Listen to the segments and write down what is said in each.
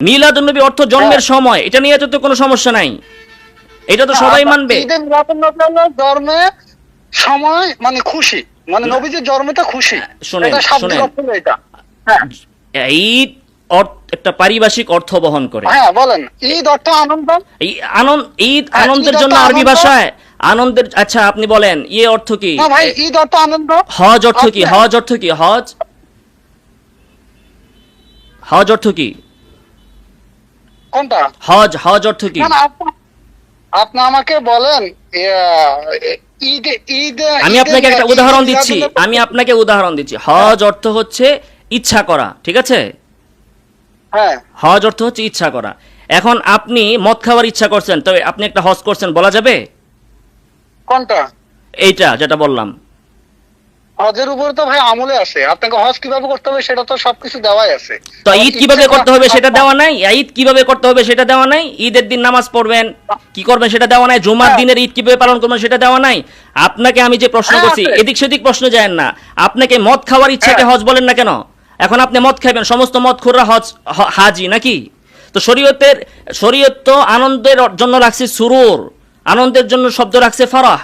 মিলাদুন্নবী অর্থ জন্মের সময়, এটা নিয়ে তো কোনো সমস্যা নাই, এটা তো সবাই মানবে। ঈদে মিলাদুন্নবী হলো জন্মের সময়, মানে খুশি, মানে নবীজির জন্মটা খুশি। শুনেন এটা শাব্দিক অর্থ হলো এটা। হ্যাঁ, ঈদ একটা পারিভাষিক অর্থ বহন করে। হ্যাঁ বলেন, ঈদ অর্থ আনন্দ। ঈদ আনন্দের জন্য আরবি ভাষায় আনন্দের। আচ্ছা আপনি বলেন ইয়ে অর্থ কি? না ভাই, ঈদ অর্থ আনন্দ। হজ অর্থ কি? হজ অর্থ কি? হজ হজ অর্থ কি? কোনটা? হজ হজ অর্থ কি? না, আপনি আমাকে বলেন ঈদ ঈদ আমি আপনাকে একটা উদাহরণ দিচ্ছি, হজ অর্থ হচ্ছে ইচ্ছা করা, ঠিক আছে? হ্যাঁ, হজ অর্থ হচ্ছে ইচ্ছা করা। এখন আপনি মদ খাওয়ার ইচ্ছা করছেন, তবে আপনি একটা হজ করছেন, বলা যাবে? কোনটা? এইটা যেটা বললাম। হজের উপর তো ভাই আমলে আছে, আপনাকে হজ কিভাবে করতে হবে সেটা তো সবকিছু দেওয়াই আছে। তো ঈদ কিভাবে করতে হবে সেটা দেওয়া নাই? ঈদ কিভাবে করতে হবে সেটা দেওয়া নাই? ঈদের দিন নামাজ পড়বেন, কি করবেন সেটা দেওয়া নাই? জুমার দিনের ঈদ কিভাবে পালন করবেন সেটা দেওয়া নাই? আপনাকে আমি যে প্রশ্ন করছি, এদিক সেদিক প্রশ্ন যায় না। আপনাকে মদ খাওয়ার ইচ্ছাকে হজ বলেন না কেন? এখন আপনি মদ খাইবেন, সমস্ত মদ খোররা হাজি নাকি? তো শরীয়ত তো আনন্দের জন্য রাখছে সুরুর, আনন্দের জন্য শব্দ রাখছে ফারাহ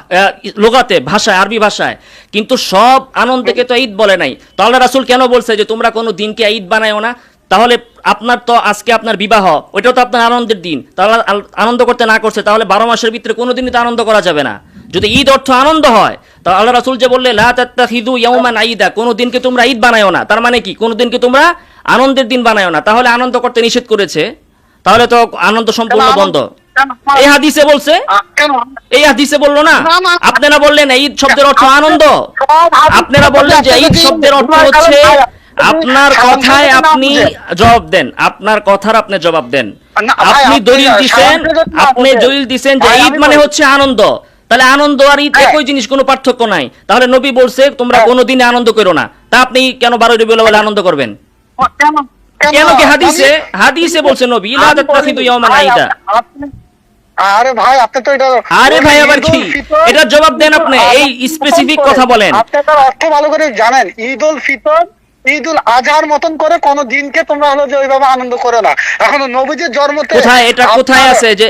লোগাতে, ভাষায়, আরবি ভাষায়। কিন্তু সব আনন্দকে তো ঈদ বলে নাই। তো আল্লাহ রাসূল কেন বলছে যে তোমরা কোনো দিনকে ঈদ বানায়ও না? তাহলে আপনার তো আজকে আপনার বিবাহ, ওইটাও তো আপনার আনন্দের দিন। তাহলে আনন্দ করতে না করছে, তাহলে 12 মাসের ভিতরে কোনো দিনই তো আনন্দ করা যাবে না। যদি ঈদ অর্থ আনন্দ হয়, তো আল্লাহ রাসূল যে বললে লা তাত্তাখিযু ইয়াওমান ঈদা, কোনো দিনকে তোমরা ঈদ বানায়ও না, তার মানে কি কোনো দিনকে তোমরা আনন্দের দিন বানায়ও না। তাহলে আনন্দ করতে নিষেধ করেছে, তাহলে তো আনন্দ সম্পূর্ণ বন্ধ। এই হাদিসে বলছে, এই হাদিসে বললো না। আপনারা বললেন ঈদ শব্দের অর্থ আনন্দ, আপনারা বললেন যে ঈদ শব্দের অর্থ হচ্ছে, আপনার কথায় আপনি জবাব দেন, আপনার কথার আপনি জবাব দেন। আপনি দলিল দিছেন যে ঈদ মানে হচ্ছে আনন্দ, তাহলে আনন্দ আর ঈদ একই জিনিস, কোনো পার্থক্য নাই। তাহলে নবী বলছে তোমরা কোনোদিনে আনন্দ করো না, তা আপনি কেন 12 রবিউল আউয়াল আনন্দ করবেন? কেন কি হাদিসে বলছে নবী লা তাত্তাখিযু ইয়াওমান ঈদা। আরে ভাই, আপনি তো এটা, আরে ভাই আবার কি, এটা জবাব দেন আপনি, এই স্পেসিফিক কথা বলেন। আপনি তার অর্থ ভালো করে জানেন। ঈদুল ফিতর, ঈদুল আজহার মতন করে কোন দিনকে তোমরা হলো যে ওইভাবে আনন্দ করে না। এখন নবীজির জন্মতে কোথায় এটা, কোথায় আছে যে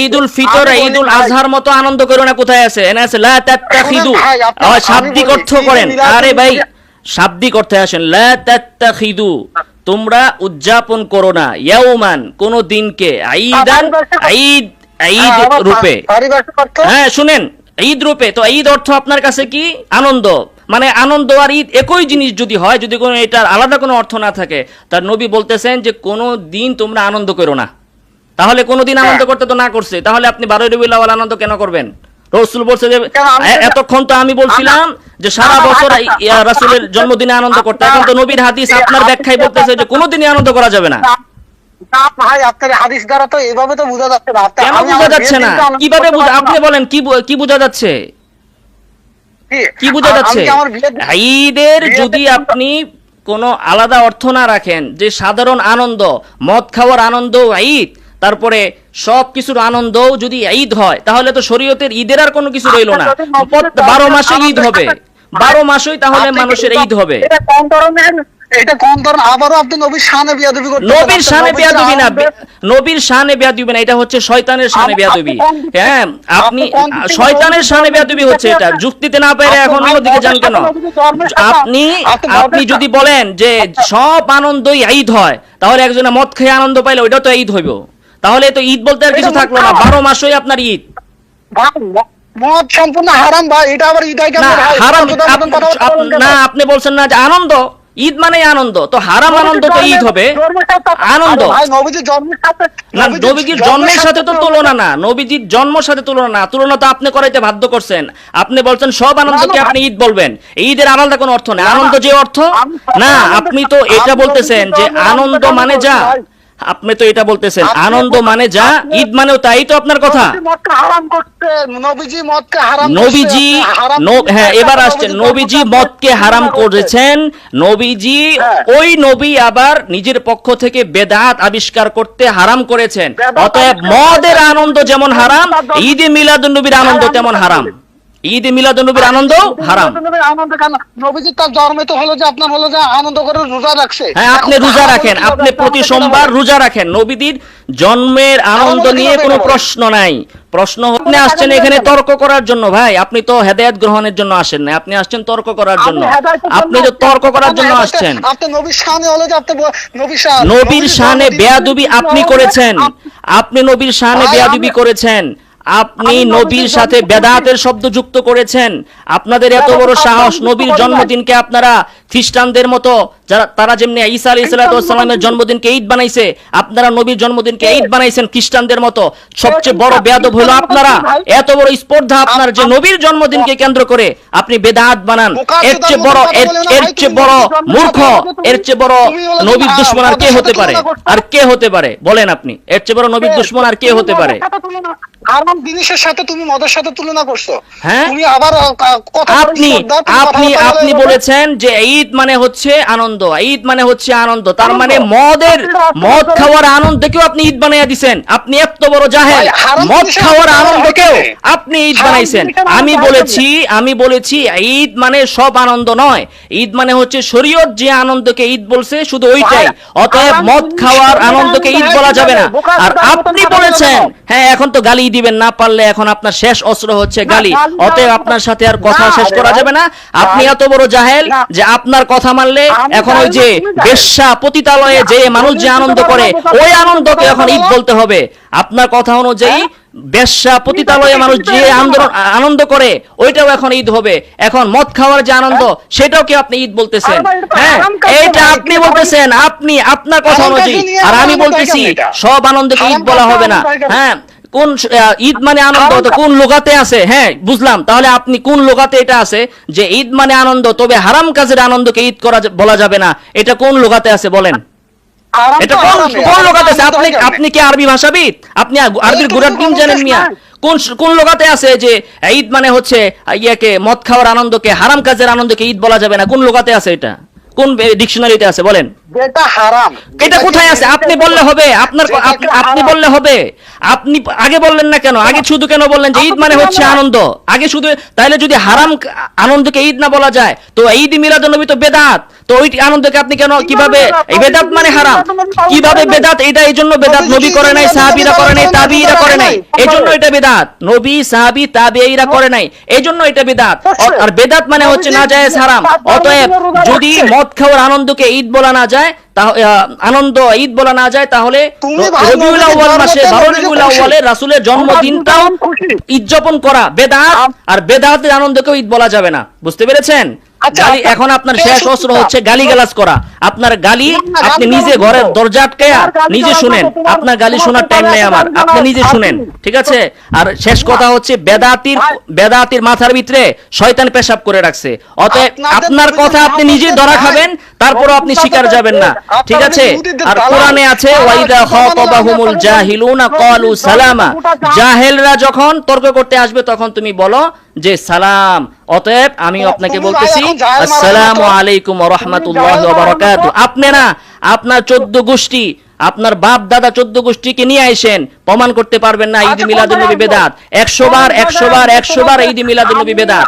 ঈদুল ফিতর ঈদুল আজহার মতো আনন্দ করো না? কোথায় আছে? এনে আছে লা তাত্তাখিযু, শাব্দিক অর্থ করেন। আরে ভাই শাব্দিক অর্থে আসেন, লা তাত্তাখিযু, তোমরা উদযাপন করো না, ইয়াউমান কোন দিনকে, ঈদান ঈদ, ঈদ রূপে। হ্যাঁ শুনেন, ঈদ রূপে। তো ঈদ অর্থ আপনার কাছে কি? আনন্দ। মানে আনন্দ আর ঈদ একই জিনিস যদি হয়, যদি কোনো এটার আলাদা কোনো অর্থ না থাকে, তার নবী বলতেছেন যে কোনো দিন তোমরা আনন্দ করো না। তাহলে কোনো দিন আনন্দ করতে তো না করছে, তাহলে আপনি 12 রবিউল আউয়াল আনন্দ কেন করবেন? রাসূল বলছে যে, এতক্ষণ তো আমি বলছিলাম যে সারা বছর রাসূলের জন্মদিনে আনন্দ করতে, এখন তো নবীর হাদিস আপনার ব্যাখ্যায় বলতেছে যে কোনো দিনই আনন্দ করা যাবে না। ভাই আপনার হাদিস দ্বারা তো এভাবে তো বোঝা যাচ্ছে না। কেন বোঝা যাচ্ছে না? কিভাবে আপনি বলেন, কি বোঝা যাচ্ছে? কি বোঝা যাচ্ছে? ঈদের যদি আপনি কোনো আলাদা অর্থ না রাখেন, যে সাধারণ আনন্দ, মদ খাওয়ার আনন্দ ঈদ, তারপরে সব কিছুর আনন্দ যদি ঈদ হয়, তাহলে তো শরীয়তের ঈদের আর কোনো কিছু রইল না। 12 মাসে ঈদ হবে, 12 মাসেই তাহলে মানুষের ঈদ হবে। এটা কোন ধরনের? আবারও আপনি নবীর শানে বেয়াদবি করতেছেন। নবীর শানে বেয়াদবি না, নবীর শানে বেয়াদবি না, এটা হচ্ছে শয়তানের শানে বেয়াদবি। হ্যাঁ, আপনি শয়তানের শানে বেয়াদবি হচ্ছে এটা। যুক্তিতে না পেরে এখন অন্যদিকে যান কেন? আপনি যদি বলেন যে সব আনন্দই ঈদ হয়, তাহলে একজনে মদ খেয়ে আনন্দ পাইলে ওইটাও তো ঈদ হইব। তাহলে তো ঈদ বলতে আর কিছু থাকলো না, 12 মাসই আপনার ঈদ। মদ সম্পূর্ণ হারাম ভাই, এটা আবার ঈদ হয় কেন ভাই? হারাম না, আপনি বলছেন না যে আনন্দ, ঈদ মানে আনন্দ, তো হারাম আনন্দ তো ঈদ হবে আনন্দ। না, নবীজির জন্মের সাথে তো তুলনা না, নবীজির জন্মের সাথে তুলনা না, তুলনা তো আপনি করাইতে বাধ্য করছেন। আপনি বলছেন সব আনন্দকে আপনি ঈদ বলবেন, ঈদের আলাদা কোনো অর্থ নেই। আনন্দ যে অর্থ না, আপনি তো এটা বলতেছেন যে আনন্দ মানে যা, আপনি তো এটা বলতেছেন আনন্দ মানে যা, ঈদ মানেও তাই, তো আপনার কথা। নবীজি, হ্যাঁ এবার আসছেন, নবীজি মদকে হারাম করেছেন। নবীজি ওই নবী আবার নিজের পক্ষ থেকে বেদাত আবিষ্কার করতে হারাম করেছেন। অতএব মদের আনন্দ যেমন হারাম, ঈদে মিলাদুন নবীর আনন্দ তেমন হারাম। ঈদ মিলাদুন্নবীর আনন্দ হারাম। আনন্দ কেন? নবীজি তার জন্মে তো হলো যে আপনার হলো যে আনন্দ করে রোজা রাখছে। হ্যাঁ, আপনি রোজা রাখেন, আপনি প্রতি সোমবার রোজা রাখেন, নবীদের জন্মের আনন্দ নিয়ে কোনো প্রশ্ন নাই। প্রশ্ন আপনি আসছেন এখানে তর্ক করার জন্য ভাই, আপনি তো হেদায়েত গ্রহণের জন্য আসেন না, আপনি আসছেন তর্ক করার জন্য। আপনি তো তর্ক করার জন্য আসছেন। আপনি নবীর শানে হলো যে আপনি নবীর শানে বেয়াদবি আপনি করেছেন, আপনি নবীর শানে বেয়াদবি করেছেন, আপনি নবীর সাথে বেদাতের শব্দ যুক্ত করেছেন। আপনাদের এত বড় সাহস, নবীর জন্মদিনকে আপনারা খ্রিস্টানদের মতো, যারা তারা যেমনি ঈসা আলাইহিস সালামের জন্মদিনকে ঈদ বানাইছে, আপনারা নবীর জন্মদিনকে ঈদ বানাইছেন খ্রিস্টানদের মতো। সবচেয়ে বড় বেয়াদব হলো আপনারা। এত বড় স্পর্ধা আপনার যে নবীর জন্মদিনকে কেন্দ্র করে আপনি বেদাত বানান। এর চেয়ে বড় মূর্খ, এর চেয়ে বড় নবীর দুশমন আর কে হতে পারে? আর কে হতে পারে বলেন আপনি? এর চেয়ে বড় নবীর দুশমন আর কে হতে পারে? হারাম জিনিসের সাথে তুমি মদের সাথে তুলনা করছো। হ্যাঁ, তুমি আবার আপনি বলেছেন যে ঈদ মানে হচ্ছে আনন্দ, ঈদ মানে হচ্ছে আনন্দ, তার মানে মদ খাওয়ার আনন্দকেও আপনি ঈদ বানাইয়া দিছেন। আপনি এত বড় জাহেল, মদ খাওয়ার আনন্দকেও আপনি ঈদ বানাইছেন। আমি বলেছি ঈদ মানে সব আনন্দ নয়, ঈদ মানে হচ্ছে শরীয়ত যে আনন্দকে ঈদ বলছে শুধু ওইটাই। অতএব মদ খাওয়ার আনন্দকে ঈদ বলা যাবে না। আর আপনি বলেছেন, হ্যাঁ এখন তো গালি দিবেন, না পারলে এখন আপনার শেষ অস্ত্র হচ্ছে গালি। অতএব আপনার সাথে আর কথা শেষ করা যাবে না। আপনি এত বড় জাহেল যে আপনার কথা মানলে এখন ওই যে বেশ্যা পতিতালয়ে যে মানুষ যে আনন্দ করে ওই আনন্দকে এখন ঈদ বলতে হবে। আপনার কথা অনুযায়ী বেশ্যা পতিতালয়ে মানুষ যে আনন্দ করে ওইটাও এখন ঈদ হবে। এখন মদ খাওয়ার যে আনন্দ সেটাও কি আপনি ঈদ বলতেছেন? হ্যাঁ, এইটা আপনি বলতেছেন, আপনি আপনার কথা অনুযায়ী। আর আমি বলতেছি সব আনন্দকে ঈদ বলা হবে না। হ্যাঁ, কোন ঈদ মানে আনন্দ তো কোন লোগাতে আছে? হ্যাঁ বুঝলাম, তাহলে আপনি কোন লোগাতে এটা আছে যে ঈদ মানে আনন্দ, তবে হারাম কাজের আনন্দকে ঈদ করা বলা যাবে না? এটা কোন লোগাতে আছে বলেন? এটা কোন লোগাতে আছে? আপনি কি আরবি ভাষাবিদ? আপনি আরবির গুড়ার ডিম জানেন মিয়া? কোন লোগাতে আছে যে ঈদ মানে হচ্ছে ইয়াকে মদ খাওয়ার আনন্দকে, হারাম কাজের আনন্দকে ঈদ বলা যাবে না? কোন লোগাতে আছে এটা? কোন ডিকশনারিতে আছে বলেন? যেটা হারাম এটা কোথায় আছে? আপনি বললে হবে, আপনি বললে হবে। আপনি আগে বললেন না কেন? আগে শুধু কেন বললেন যে ঈদ মানে হচ্ছে আনন্দ? আগে শুধু, তাহলে যদি হারাম আনন্দকে ঈদ না বলা যায় তো ঈদ মিলাদুন্নবী তো বেদাত, তো ওই আনন্দকে আপনি কেন কিভাবে এই বেদাত মানে হারাম কিভাবে বেদাত? এটা এই জন্য বেদাত নবী করে নাই, সাহাবীরা করে নাই, তাবিঈরা করে নাই, এই জন্য এটা বেদাত। নবী সাহাবী তাবিঈরা করে নাই, এই জন্য এটা বেদাত। আর বেদাত মানে হচ্ছে নাজায়েজ হারাম। অতএব যদি মদ খাওয়ার আনন্দকে ঈদ বলা না যায়, আনন্দ ঈদ বলা না যায়, তাহলে রবিউল আউয়াল মাসে 12 রবিউল আউয়ালে রাসূলের জন্মদিনটাও উদযাপন করা বেদাত, আর বেদাতের আনন্দকেও ঈদ বলা যাবে না। বুঝতে পেরেছেন? গালি এখন আপনার শেষ অস্ত্র হচ্ছে গালিগালাজ করা। আপনার গালি আপনি নিজে ঘরের দরজা আটকায়া নিজে শুনেন, আপনার গালি শোনার টাইম নেই আমার, আপনি নিজে শুনেন, ঠিক আছে? আর শেষ কথা হচ্ছে বেদাতির মাথার ভিতরে শয়তান পেশাব করে রাখছে। অতএব আপনার কথা আপনি নিজেই ধরা খাবেন, তারপরও আপনি শিকার যাবেন না, ঠিক আছে? আর কোরআনে আছে ওয়াইদা খাতাবাহুমুল জাহিলুনা ক্বালু সালামা, জাহেলরা যখন তর্ক করতে আসবে তখন তুমি বলো যে সালাম। অতএব আমি আপনাকে বলতেছি আসসালামু আলাইকুম ওয়া রাহমাতুল্লাহি ওয়া বারাকাতুহু। আপনি না, আপনার 14 গোষ্ঠী, আপনার বাপ দাদা 14 গোষ্ঠীকে নিয়ে আইসেন, প্রমাণ করতে পারবেন না ঈদ মিলাদুন্নবী বেদাত। 100 বার ঈদ মিলাদুন্নবী বেদাত।